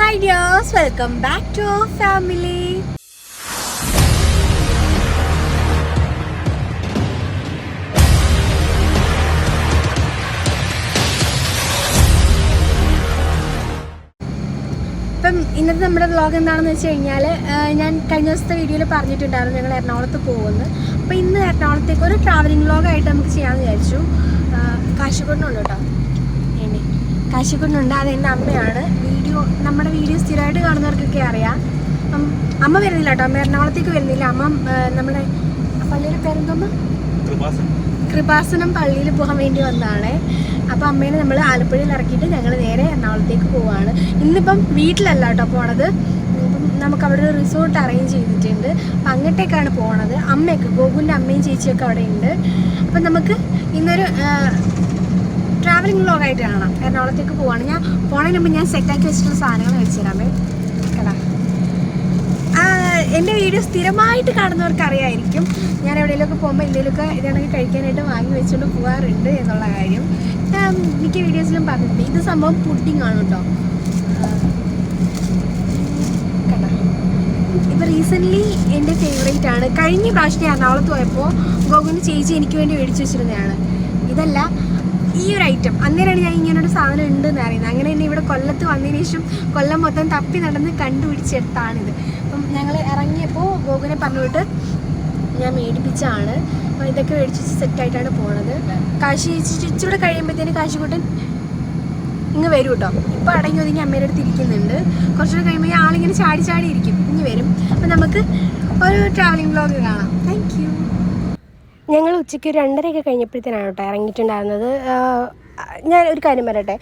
Hi dears, welcome back to our family. ഇപ്പം ഇന്നത്തെ നമ്മുടെ വ്ളോഗ് എന്താണെന്ന് വെച്ച് കഴിഞ്ഞാൽ ഞാൻ കഴിഞ്ഞ ദിവസത്തെ വീഡിയോയിൽ പറഞ്ഞിട്ടുണ്ടായിരുന്നു ഞങ്ങൾ എറണാകുളത്ത് പോകുന്നു. അപ്പോൾ ഇന്ന് എറണാകുളത്തേക്ക് ഒരു ട്രാവലിംഗ് വ്ളോഗായിട്ട് നമുക്ക് ചെയ്യാമെന്ന് വിചാരിച്ചു. കാശിക്കുണ്ടുണ്ട് കേട്ടോ, കാശിക്കുണ്ടുണ്ട്. അതെൻ്റെ അമ്മയാണ്. നമ്മുടെ വീഡിയോ സ്ഥിരമായിട്ട് കാണുന്നവർക്കൊക്കെ അറിയാം. അമ്മ വരുന്നില്ല കേട്ടോ, അമ്മ എറണാകുളത്തേക്ക് വരുന്നില്ല. അമ്മ നമ്മുടെ പള്ളിയുടെ പേരെന്തോന്ന്, കൃപാസനം പള്ളിയിൽ പോകാൻ വേണ്ടി വന്നതാണ്. അപ്പോൾ അമ്മേനെ നമ്മൾ ആലപ്പുഴയിൽ ഇറക്കിയിട്ട് ഞങ്ങൾ നേരെ എറണാകുളത്തേക്ക് പോവുകയാണ്. ഇന്നിപ്പം വീട്ടിലല്ല കേട്ടോ പോണത്, ഇപ്പം നമുക്ക് അവിടെ ഒരു റിസോർട്ട് അറേഞ്ച് ചെയ്തിട്ടുണ്ട്. അപ്പം അങ്ങോട്ടേക്കാണ് പോണത്. അമ്മയൊക്കെ ഗോകുലിൻ്റെ അമ്മയും ചേച്ചിയൊക്കെ അവിടെ ഉണ്ട്. അപ്പം നമുക്ക് ഇന്നൊരു ട്രാവലിംഗ് വ്ളോഗായിട്ട് കാണാം. എറണാകുളത്തേക്ക് പോവാണ്. ഞാൻ പോണതിന് മുമ്പ് ഞാൻ സെറ്റാക്കി വെച്ചിട്ടുള്ള സാധനങ്ങൾ വെച്ച് തരാമേ. കേടാ, എൻ്റെ വീഡിയോ സ്ഥിരമായിട്ട് കാണുന്നവർക്ക് അറിയായിരിക്കും ഞാൻ എവിടെയെങ്കിലുമൊക്കെ പോകുമ്പോൾ എന്തെങ്കിലുമൊക്കെ ഇതാണെങ്കിൽ കഴിക്കാനായിട്ട് വാങ്ങി വെച്ചുകൊണ്ട് പോകാറുണ്ട് എന്നുള്ള കാര്യം. ഞാൻ മിക്ക വീഡിയോസിലും പറഞ്ഞിട്ടുണ്ട്. ഇത് സംഭവം പുഡിംഗ് ആണ് കേട്ടോ. കേട്ടോ, ഇപ്പോൾ റീസെൻ്റ്ലി എൻ്റെ ഫേവറേറ്റ് ആണ്. കഴിഞ്ഞ പ്രാവശ്യം എറണാകുളത്ത് പോയപ്പോൾ ഗോകുലിൻ്റെ ചേച്ചി എനിക്ക് വേണ്ടി മേടിച്ച് വെച്ചിരുന്നതാണ്. ഇതല്ല, ഈ ഒരു ഐറ്റം. അന്നേരമാണ് ഞാൻ ഇങ്ങനൊരു സാധനം ഉണ്ടെന്ന് അറിയുന്നത്. അങ്ങനെ തന്നെ ഇവിടെ കൊല്ലത്ത് വന്നതിന് ശേഷം കൊല്ലം മൊത്തം തപ്പി നടന്ന് കണ്ടുപിടിച്ചെടുത്താണിത്. അപ്പം ഞങ്ങൾ ഇറങ്ങിയപ്പോൾ ഗോകുലിനെ പറഞ്ഞുവിട്ട് ഞാൻ മേടിപ്പിച്ചാണ്. അപ്പോൾ ഇതൊക്കെ മേടിച്ച് സെറ്റായിട്ടാണ് പോണത്. കാശി ഇച്ചിരി കഴിയുമ്പോഴത്തേന് കാശിക്കുട്ടൻ ഇങ്ങ് വരും കേട്ടോ. ഇപ്പോൾ അടങ്ങി ഒതുങ്ങി അമ്മയുടെ അടുത്ത് ഇരിക്കുന്നുണ്ട്. കുറച്ചുകൂടെ കഴിയുമ്പോൾ ആളിങ്ങനെ ചാടി ചാടി ഇരിക്കും, ഇങ്ങ് വരും. അപ്പം നമുക്ക് ഒരു ട്രാവലിംഗ് വ്ളോഗ് കാണാം. Thank you. ഞങ്ങൾ ഉച്ചയ്ക്ക് 2:30 കഴിഞ്ഞപ്പോഴത്തേനാണ് കേട്ടോ ഇറങ്ങിയിട്ടുണ്ടായിരുന്നത്. ഞാൻ ഒരു കാര്യം പറയട്ടെ,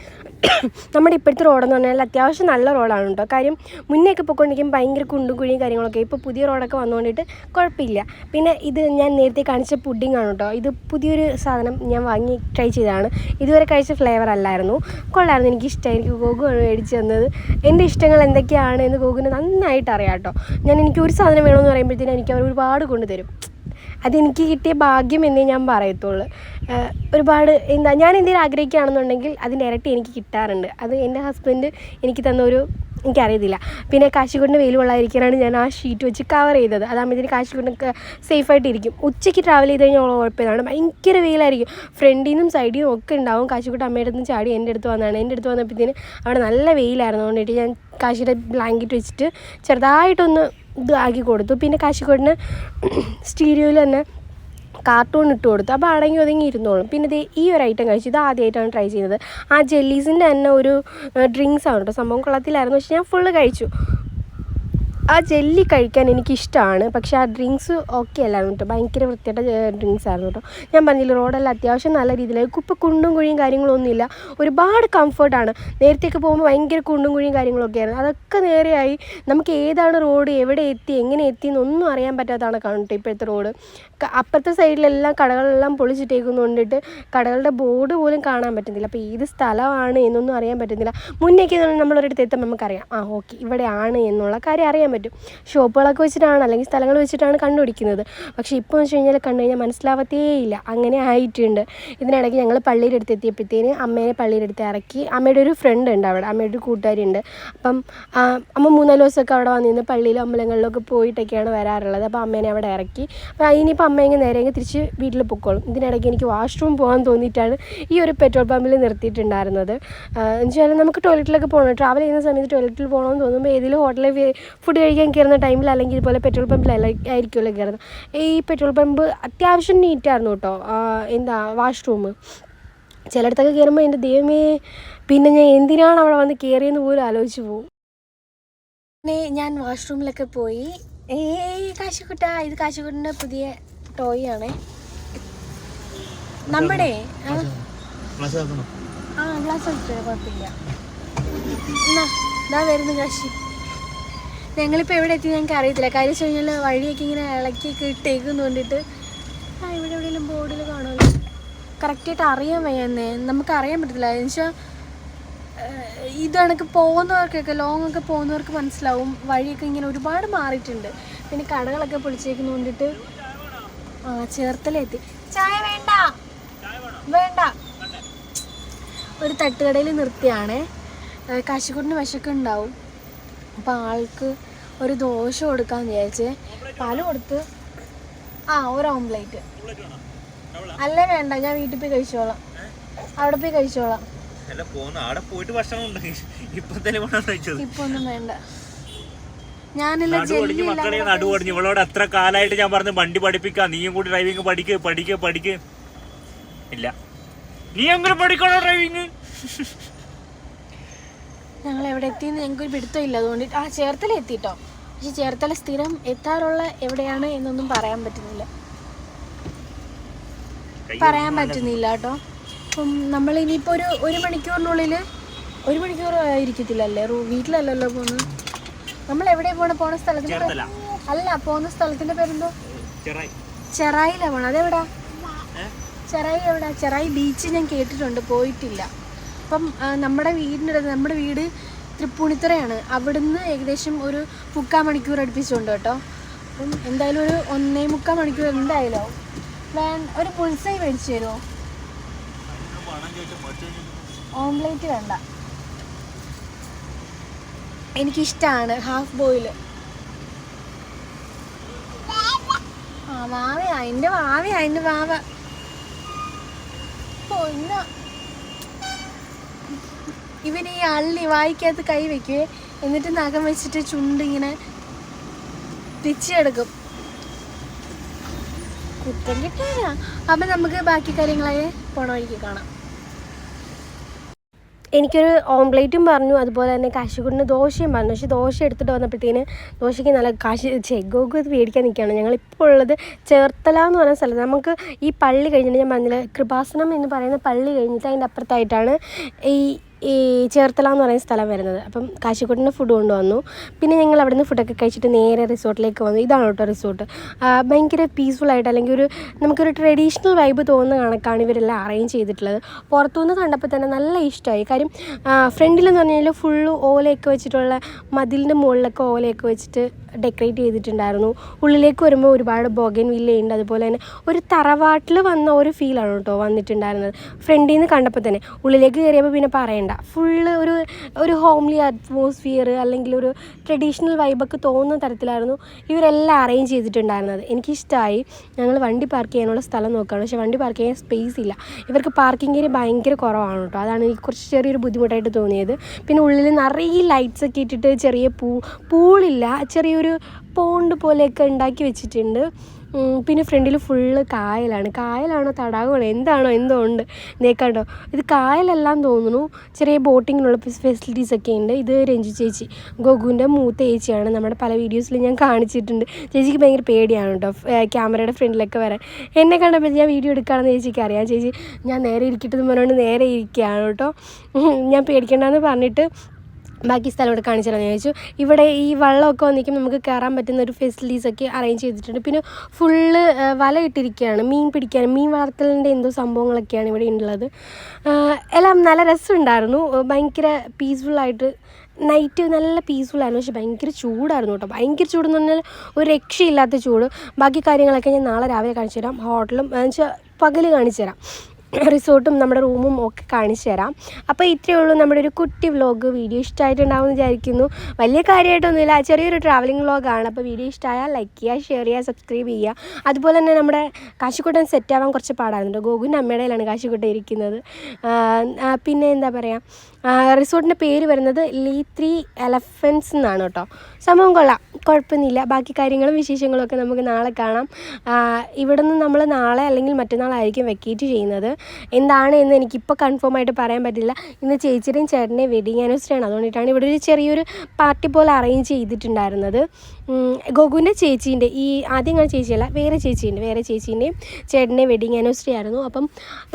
നമ്മുടെ ഇപ്പോഴത്തെ റോഡെന്ന് പറഞ്ഞാൽ അത്യാവശ്യം നല്ല റോഡാണ് കേട്ടോ. കാര്യം മുന്നേയൊക്കെ പോയിക്കൊണ്ടിരിക്കും ഭയങ്കര കുണ്ടും കുഴിയും കാര്യങ്ങളൊക്കെ. ഇപ്പോൾ പുതിയ റോഡൊക്കെ വന്നുകൊണ്ടിട്ട് കുഴപ്പമില്ല. പിന്നെ ഇത് ഞാൻ നേരത്തെ കാണിച്ച പുഡിംഗ് ആണ് കേട്ടോ. ഇത് പുതിയൊരു സാധനം ഞാൻ വാങ്ങി ട്രൈ ചെയ്തതാണ്. ഇതുവരെ കഴിച്ച ഫ്ലേവർ അല്ലായിരുന്നു. കൊള്ളായിരുന്നു, എനിക്കിഷ്ടമായി. എനിക്ക് ഗോകുവാണ് മേടിച്ച് തന്നത്. എൻ്റെ ഇഷ്ടങ്ങൾ എന്തൊക്കെയാണ് എന്ന് ഗോകുവിന് നന്നായിട്ട് അറിയാം കേട്ടോ. എനിക്ക് ഒരു സാധനം വേണമെന്ന് പറയുമ്പോഴത്തേനും എനിക്ക് അവർ ഒരുപാട് കൊണ്ടുതരും. അതെനിക്ക് കിട്ടിയ ഭാഗ്യം എന്നേ ഞാൻ പറയത്തുള്ളൂ. ഒരുപാട് ഞാൻ എന്തെങ്കിലും ആഗ്രഹിക്കുകയാണെന്നുണ്ടെങ്കിൽ അതിൻ്റെ ഇരട്ടി എനിക്ക് കിട്ടാറുണ്ട്. അത് എൻ്റെ ഹസ്ബൻഡ് എനിക്ക് തന്നൊരു, എനിക്കറിയത്തില്ല. പിന്നെ കാശിക്കുട്ടിന് വെയിൽ കൊള്ളാതിരിക്കാനാണ് ഞാൻ ആ ഷീറ്റ് വെച്ച് കവർ ചെയ്തത്. അതാകുമ്പോഴത്തേന് കാശിക്കുട്ടിനൊക്കെ സേഫായിട്ടിരിക്കും. ഉച്ചയ്ക്ക് ട്രാവൽ ചെയ്ത് കഴിഞ്ഞാൽ കുഴപ്പമില്ലാണ്, ഭയങ്കര വെയിലായിരിക്കും. ഫ്രണ്ടിൽ നിന്നും സൈഡിൽ നിന്നും ഒക്കെ ഉണ്ടാവും. കാശിക്കുട്ടി അമ്മയുടെ അടുത്ത് ചാടി എൻ്റെ അടുത്ത് വന്നതാണ്. എൻ്റെ അടുത്ത് വന്നപ്പോഴത്തേന് അവിടെ നല്ല വെയിലായിരുന്നു. അതുകൊണ്ടിട്ട് ഞാൻ കാശിയുടെ ബ്ലാങ്കറ്റ് വെച്ചിട്ട് ചെറുതായിട്ടൊന്ന് ഇത് ആക്കി കൊടുത്തു. പിന്നെ കാശിക്കുട്ടിന് സ്റ്റീരിയോയിൽ തന്നെ കാർട്ടൂൺ ഇട്ട് കൊടുത്തു. അപ്പോൾ അടങ്ങി ഒതുങ്ങി ഇരുന്നോളും. പിന്നെ ഇത് ഈ ഒരു ഐറ്റം കഴിച്ചു. ഇത് ആദ്യമായിട്ടാണ് ട്രൈ ചെയ്യുന്നത്. ആ ജെല്ലീസിൻ്റെ തന്നെ ഒരു ഡ്രിങ്ക്സ് ആണ് കേട്ടോ. സംഭവം കൊള്ളത്തിലായിരുന്നു, പക്ഷെ ഞാൻ ഫുള്ള് കഴിച്ചു. ആ ജെല്ലി കഴിക്കാൻ എനിക്കിഷ്ടമാണ്, പക്ഷേ ആ ഡ്രിങ്ക്സ് ഓക്കെ അല്ലായിരുന്നു കേട്ടോ. ഭയങ്കര വൃത്തിയായിട്ട ഡ്രിങ്ക്സ് ആയിരുന്നു കേട്ടോ. ഞാൻ പറഞ്ഞില്ല, റോഡെല്ലാം അത്യാവശ്യം നല്ല രീതിയിലായിരിക്കും. ഇപ്പോൾ കുണ്ടും കുഴിയും കാര്യങ്ങളൊന്നുമില്ല, ഒരുപാട് കംഫർട്ടാണ്. നേരത്തെയൊക്കെ പോകുമ്പോൾ ഭയങ്കര കുണ്ടും കുഴിയും കാര്യങ്ങളൊക്കെ ആയിരുന്നു. അതൊക്കെ നേരെയായി. നമുക്ക് ഏതാണ് റോഡ്, എവിടെ എത്തി, എങ്ങനെ എത്തി എന്നൊന്നും അറിയാൻ പറ്റാത്തതാണ് കാണട്ടെ ഇപ്പോഴത്തെ റോഡ്. അപ്പുറത്തെ സൈഡിലെല്ലാം കടകളെല്ലാം പൊളിച്ചിട്ടേക്കുന്നുണ്ടിട്ട് കടകളുടെ ബോർഡ് പോലും കാണാൻ പറ്റുന്നില്ല. അപ്പോൾ ഏത് സ്ഥലമാണ് എന്നൊന്നും അറിയാൻ പറ്റുന്നില്ല. മുന്നേക്ക് നമ്മളൊരിടത്ത് എത്തുമ്പോൾ നമുക്കറിയാം, ഓക്കെ ഇവിടെയാണ് എന്നുള്ള കാര്യം അറിയാൻ പറ്റും. ഷോപ്പുകളൊക്കെ വെച്ചിട്ടാണ് അല്ലെങ്കിൽ സ്ഥലങ്ങൾ വെച്ചിട്ടാണ് കണ്ടുപിടിക്കുന്നത്. പക്ഷേ ഇപ്പോൾ എന്ന് വെച്ച് കഴിഞ്ഞാൽ കണ്ടു കഴിഞ്ഞാൽ മനസ്സിലാവത്തേയില്ല. അങ്ങനെ ആയിട്ടുണ്ട്. ഇതിനിടയ്ക്ക് ഞങ്ങൾ പള്ളിയുടെ അടുത്ത് എത്തിയപ്പോഴത്തേന് അമ്മേനെ പള്ളിയുടെ അടുത്ത് ഇറക്കി. അമ്മയുടെ ഒരു ഫ്രണ്ട് ഉണ്ട് അവിടെ, അമ്മയുടെ ഒരു കൂട്ടുകാരുണ്ട്. അപ്പം അമ്മ 3-4 ദിവസമൊക്കെ അവിടെ വന്നിരുന്ന് പള്ളിയിലും അമ്പലങ്ങളിലൊക്കെ പോയിട്ടൊക്കെയാണ് വരാറുള്ളത്. അപ്പോൾ അമ്മേനെ അവിടെ ഇറക്കി. അപ്പോൾ ഇനിയിപ്പോൾ അമ്മ നേരെ തിരിച്ച് വീട്ടിൽ പൊക്കോളും. ഇതിനിടയ്ക്ക് എനിക്ക് വാഷ്റൂം പോകാൻ തോന്നിയിട്ടാണ് ഈ ഒരു പെട്രോൾ പമ്പിൽ നിർത്തിയിട്ടുണ്ടായിരുന്നത്. എന്ന് വെച്ചാൽ നമുക്ക് ടോയ്ലറ്റിലൊക്കെ പോകണം, ട്രാവൽ ചെയ്യുന്ന സമയത്ത് ടോയ്ലറ്റിൽ പോകണമെന്ന് തോന്നുമ്പോൾ ഏതെങ്കിലും ഹോട്ടലിൽ ഫുഡ് കഴിക്കാൻ കയറുന്ന ടൈമിൽ അല്ലെങ്കിൽ ഇതുപോലെ പെട്രോൾ പമ്പിലായിരിക്കുമല്ലോ കയറുന്നത്. ഈ പെട്രോൾ പമ്പ് അത്യാവശ്യം നീറ്റായിരുന്നു കേട്ടോ. വാഷ്റൂം ചിലയിടത്തൊക്കെ കയറുമ്പോൾ എൻ്റെ ദൈവമേ, പിന്നെ ഞാൻ എന്തിനാണ് അവിടെ വന്ന് കയറിയെന്ന് പോലും ആലോചിച്ച് പോകും. പിന്നെ ഞാൻ വാഷ്റൂമിലൊക്കെ പോയി. കാശിക്കുട്ട, ഇത് കാശിക്കുട്ടിൻ്റെ പുതിയ ടോയ് ആണേ. നമ്മുടെ ഗ്ലാസ് വെച്ചിട്ട് കുഴപ്പമില്ല. എന്നാ വരുന്നു കാശി. ഞങ്ങളിപ്പോൾ എവിടെ എത്തി ഞങ്ങൾക്ക് അറിയത്തില്ല. കാര്യം വെച്ച് കഴിഞ്ഞാൽ വഴിയൊക്കെ ഇങ്ങനെ ഇളക്കിയൊക്കെ ഇട്ടേക്കെന്ന് കൊണ്ടിട്ട് ഇവിടെ എവിടെയെങ്കിലും ബോർഡിൽ കാണുമല്ലോ. കറക്റ്റായിട്ട് അറിയാൻ വയ്യെന്നേ, നമുക്ക് അറിയാൻ പറ്റത്തില്ല. എന്ന് വെച്ചാൽ ഇത് കണക്ക് പോകുന്നവർക്കൊക്കെ ലോങ് ഒക്കെ പോകുന്നവർക്ക് മനസ്സിലാവും. വഴിയൊക്കെ ഇങ്ങനെ ഒരുപാട് മാറിയിട്ടുണ്ട്. പിന്നെ കടകളൊക്കെ പൊളിച്ചേക്കുന്ന കൊണ്ടിട്ട് ചേർത്തലെത്തി. ചായ വേണ്ട വേണ്ട, ഒരു തട്ടുകടയിൽ നിർത്തിയാണേ. കാശിക്കുട്ടിന് വിശക്ക് ഉണ്ടാവും. അപ്പം ആൾക്ക് ഒരു ദോശ കൊടുക്കാമെന്ന് വിചാരിച്ചേ. പാല് കൊടുത്ത് ഒരു ഓംപ്ലേറ്റ്. അല്ല വേണ്ട, ഞാൻ വീട്ടിൽ പോയി കഴിച്ചോളാം, അവിടെ പോയി കഴിച്ചോളാം. ഇപ്പൊ ഒന്നും വേണ്ട. ഞാനില്ല ഇവളോട് എത്ര കാലമായിട്ട് ഞാൻ പറഞ്ഞു വണ്ടി പഠിപ്പിക്കാം, നീയും കൂടി ഡ്രൈവിംഗ് പഠിക്ക്. ഇല്ല, നീ എങ്ങനെ പഠിക്കണോ ഡ്രൈവിംഗ്? ഞങ്ങൾ എവിടെ എത്തിയെന്ന് ഞങ്ങൾക്ക് ഒരു പിടുത്തമില്ല. അതുകൊണ്ട് ചേർത്തല എത്തിട്ടോ. പക്ഷെ ചേർത്തല സ്ഥിരം എത്താറുള്ള എവിടെയാണ് എന്നൊന്നും പറയാൻ പറ്റുന്നില്ല കേട്ടോ. അപ്പം നമ്മൾ ഇനിയിപ്പോൾ ഒരു മണിക്കൂറിനുള്ളിൽ, 1 മണിക്കൂർ ആയിരിക്കത്തില്ലല്ലേ? വീട്ടിലല്ലല്ലോ പോകുന്നത്. നമ്മൾ എവിടെയാണ് പോണ സ്ഥലത്തിന് അല്ല, പോകുന്ന സ്ഥലത്തിന്റെ പേരെന്തോ? ചെറായിലാണ് പോണം. അതെവിടാ? ചെറായി എവിടാ? ചെറായി ബീച്ച് ഞാൻ കേട്ടിട്ടുണ്ട്, പോയിട്ടില്ല. അപ്പം നമ്മുടെ വീട് തൃപ്പൂണിത്തുറയാണ്. അവിടുന്ന് ഏകദേശം ഒരു 3/4 മണിക്കൂർ അടുപ്പിച്ചുണ്ട് കേട്ടോ. അപ്പം എന്തായാലും ഒരു 1.25 മണിക്കൂർ എന്തായാലും. ഒരു പുൾസൈ മേടിച്ചു തരുമോ? ഓംപ്ലേറ്റ് വേണ്ട, എനിക്കിഷ്ടമാണ് ഹാഫ് ബോയിൽ. വാവയാ എൻ്റെ വാവ. ഇവന് ഈ അള്ളി വായിക്കകത്ത് കൈ വെക്കുവേ, എന്നിട്ട് നഖം വെച്ചിട്ട് ചുണ്ടിങ്ങനെ തിരിച്ചെടുക്കും. കുറ്റം കിട്ടാനാ. അപ്പം നമുക്ക് ബാക്കി കാര്യങ്ങളായി പോണ വഴിക്ക് കാണാം. എനിക്കൊരു ഓംപ്ലേറ്റും പറഞ്ഞു, അതുപോലെ തന്നെ കാശിക്കുട്ടിന് ദോശയും പറഞ്ഞു. പക്ഷേ ദോശ എടുത്തിട്ട് വന്നപ്പോഴത്തേന് ദോശയ്ക്ക് നല്ല ഗോഗു ഇത് മേടിക്കാൻ നിൽക്കുകയാണ്. ഞങ്ങളിപ്പോൾ ഉള്ളത് ചേർത്തല എന്ന് പറയുന്ന സ്ഥലത്ത്. നമുക്ക് ഈ പള്ളി കഴിഞ്ഞിട്ട് ഞാൻ പറഞ്ഞില്ല, കൃപാസനം എന്ന് പറയുന്ന പള്ളി കഴിഞ്ഞിട്ട് അതിൻ്റെ അപ്പുറത്തായിട്ടാണ് ഈ ചേർത്തല എന്ന് പറയുന്ന സ്ഥലം വരുന്നത്. അപ്പം കാശിക്കുട്ടിൻ്റെ ഫുഡ് കൊണ്ടുവന്നു. പിന്നെ ഞങ്ങൾ അവിടെ നിന്ന് ഫുഡൊക്കെ കഴിച്ചിട്ട് നേരെ റിസോർട്ടിലേക്ക് വന്നു. ഇതാണ് കേട്ടോ റിസോർട്ട്. ഭയങ്കര പീസ്ഫുള്ളായിട്ട്, അല്ലെങ്കിൽ നമുക്കൊരു ട്രഡീഷണൽ വൈബ് തോന്നുന്ന കണക്കാണ് ഇവരെല്ലാം അറേഞ്ച് ചെയ്തിട്ടുള്ളത്. പുറത്തുനിന്ന് കണ്ടപ്പോൾ തന്നെ നല്ല ഇഷ്ടമായി. കാര്യം ഫ്രണ്ടിലെന്ന് പറഞ്ഞു കഴിഞ്ഞാൽ ഫുള്ള് ഓലയൊക്കെ വെച്ചിട്ടുള്ള, മതിലിൻ്റെ മുകളിലൊക്കെ ഓലയൊക്കെ വെച്ചിട്ട് ഡെക്കറേറ്റ് ചെയ്തിട്ടുണ്ടായിരുന്നു. ഉള്ളിലേക്ക് വരുമ്പോൾ ഒരുപാട് ബോഗൻ വില്ലയുണ്ട്. അതുപോലെ തന്നെ ഒരു തറവാട്ടിൽ വന്ന ഒരു ഫീലാണ് കേട്ടോ വന്നിട്ടുണ്ടായിരുന്നത് ഫ്രണ്ടിൽ നിന്ന് കണ്ടപ്പോൾ തന്നെ. ഉള്ളിലേക്ക് കയറിയപ്പോൾ പിന്നെ പറയണ്ട, ഫുള്ള് ഒരു ഹോംലി അറ്റ്മോസ്ഫിയർ, അല്ലെങ്കിൽ ഒരു ട്രഡീഷണൽ വൈബൊക്കെ തോന്നുന്ന തരത്തിലായിരുന്നു ഇവരെല്ലാം അറേഞ്ച് ചെയ്തിട്ടുണ്ടായിരുന്നത്. എനിക്കിഷ്ടമായി. ഞങ്ങൾ വണ്ടി പാർക്ക് ചെയ്യാനുള്ള സ്ഥലം നോക്കുകയാണ്, പക്ഷേ വണ്ടി പാർക്ക് ചെയ്യാൻ സ്പേസ് ഇല്ല. ഇവർക്ക് പാർക്കിംഗ് ഏരിയ ഭയങ്കര കുറവാണ് കേട്ടോ. അതാണ് എനിക്ക് കുറച്ച് ചെറിയൊരു ബുദ്ധിമുട്ടായിട്ട് തോന്നിയത്. പിന്നെ ഉള്ളിൽ നിറയെ ലൈറ്റ്സ് ഒക്കെ ഇട്ടിട്ട് ചെറിയ പൂളില്ല, ചെറിയൊരു പോണ്ട് പോലെയൊക്കെ ഉണ്ടാക്കി വെച്ചിട്ടുണ്ട്. പിന്നെ ഫ്രണ്ടിൽ ഫുള്ള് കായലാണോ തടാകമാണോ എന്തോ ഉണ്ട്. കേട്ടോ, ഇത് കായലെല്ലാം തോന്നുന്നു. ചെറിയ ബോട്ടിങ്ങിനുള്ള ഫെസിലിറ്റീസൊക്കെ ഉണ്ട്. ഇത് രഞ്ജു ചേച്ചി, ഗോകുവിൻ്റെ മൂത്ത ചേച്ചിയാണ്. നമ്മുടെ പല വീഡിയോസിൽ ഞാൻ കാണിച്ചിട്ടുണ്ട്. ചേച്ചിക്ക് ഭയങ്കര പേടിയാണ് കേട്ടോ ക്യാമറയുടെ ഫ്രണ്ടിലൊക്കെ വരാൻ. എന്നെ കണ്ടപ്പോൾ ഞാൻ വീഡിയോ എടുക്കുകയാണെന്ന് ചേച്ചിക്ക് അറിയാം. ചേച്ചി ഞാൻ നേരെ ഇരിക്കട്ടെന്ന് പറഞ്ഞുകൊണ്ട് നേരെ ഇരിക്കുകയാണ് കേട്ടോ. ഞാൻ പേടിക്കണ്ടെന്ന് പറഞ്ഞിട്ട് ബാക്കി സ്ഥലം ഇവിടെ കാണിച്ചു തരാമെന്ന് ചോദിച്ചു. ഇവിടെ ഈ വെള്ളമൊക്കെ വന്നിരിക്കും, നമുക്ക് കയറാൻ പറ്റുന്ന ഒരു ഫെസിലിറ്റീസൊക്കെ അറേഞ്ച് ചെയ്തിട്ടുണ്ട്. പിന്നെ ഫുള്ള് വല ഇട്ടിരിക്കുകയാണ്, മീൻ പിടിക്കാൻ, മീൻ വളർത്തലിൻ്റെ എന്തോ സംഭവങ്ങളൊക്കെയാണ് ഇവിടെ ഉള്ളത്. എല്ലാം നല്ല രസമുണ്ടായിരുന്നു. ഭയങ്കര പീസ്ഫുള്ളായിട്ട് നൈറ്റ് നല്ല പീസ്ഫുള്ളായിരുന്നു. പക്ഷേ ഭയങ്കര ചൂടായിരുന്നു കേട്ടോ. ഭയങ്കര ചൂടെന്ന് പറഞ്ഞാൽ ഒരു രക്ഷയില്ലാത്ത ചൂട്. ബാക്കി കാര്യങ്ങളൊക്കെ ഞാൻ നാളെ രാവിലെ കാണിച്ചു തരാം. ഹോട്ടലും പകൽ കാണിച്ചു തരാം. റിസോർട്ടും നമ്മുടെ റൂമും ഒക്കെ കാണിച്ചു തരാം. അപ്പോൾ ഇത്രയേ ഉള്ളൂ നമ്മുടെ ഒരു കുട്ടി വ്ലോഗ്. വീഡിയോ ഇഷ്ടമായിട്ടുണ്ടാവും എന്ന് വിചാരിക്കുന്നു. വലിയ കാര്യമായിട്ടൊന്നുമില്ല, ചെറിയൊരു ട്രാവലിംഗ് വ്ലോഗാണ്. അപ്പോൾ വീഡിയോ ഇഷ്ടമായാൽ ലൈക്ക് ചെയ്യുക, ഷെയർ ചെയ്യുക, സബ്സ്ക്രൈബ് ചെയ്യുക. അതുപോലെ തന്നെ നമ്മുടെ കാശിക്കുട്ടൻ സെറ്റാവാൻ കുറച്ച് പാടായിരുന്നു. ഗോകുവിൻ്റെ അമ്മയുടെയിലാണ് കാശിക്കുട്ടൻ ഇരിക്കുന്നത്. പിന്നെ എന്താ പറയുക, റിസോർട്ടിൻ്റെ പേര് വരുന്നത് ലീ3 എലഫൻസ് എന്നാണ് കേട്ടോ. സംഭവം കൊള്ളാം, കുഴപ്പമൊന്നുമില്ല. ബാക്കി കാര്യങ്ങളും വിശേഷങ്ങളും ഒക്കെ നമുക്ക് നാളെ കാണാം. ഇവിടെ നിന്ന് നമ്മൾ നാളെ അല്ലെങ്കിൽ മറ്റന്നാളായിരിക്കും വെക്കേറ്റ് ചെയ്യുന്നത്. എന്താണ് എന്ന് എനിക്കിപ്പോൾ കൺഫേം ആയിട്ട് പറയാൻ പറ്റില്ല. ഇന്ന് ചേച്ചിയുടെയും ചേട്ടൻ്റെയും വെഡിങ് ആനിവേഴ്സറിയാണ്. അതുകൊണ്ടിട്ടാണ് ഇവിടെ ഒരു ചെറിയൊരു പാർട്ടി പോലെ അറേഞ്ച് ചെയ്തിട്ടുണ്ടായിരുന്നത്. ഗോകുവിൻ്റെ ചേച്ചീൻ്റെ, ഈ ആദ്യം കാണുന്ന ചേച്ചിയല്ല, വേറെ ചേച്ചീൻ്റെയും ചേട്ടൻ്റെയും വെഡിങ് ആനിവേഴ്സറി ആയിരുന്നു. അപ്പം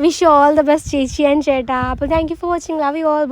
wish you all the best ചേച്ചി ആൻഡ് ചേട്ടാ. അപ്പോൾ thank you for watching. Love you all.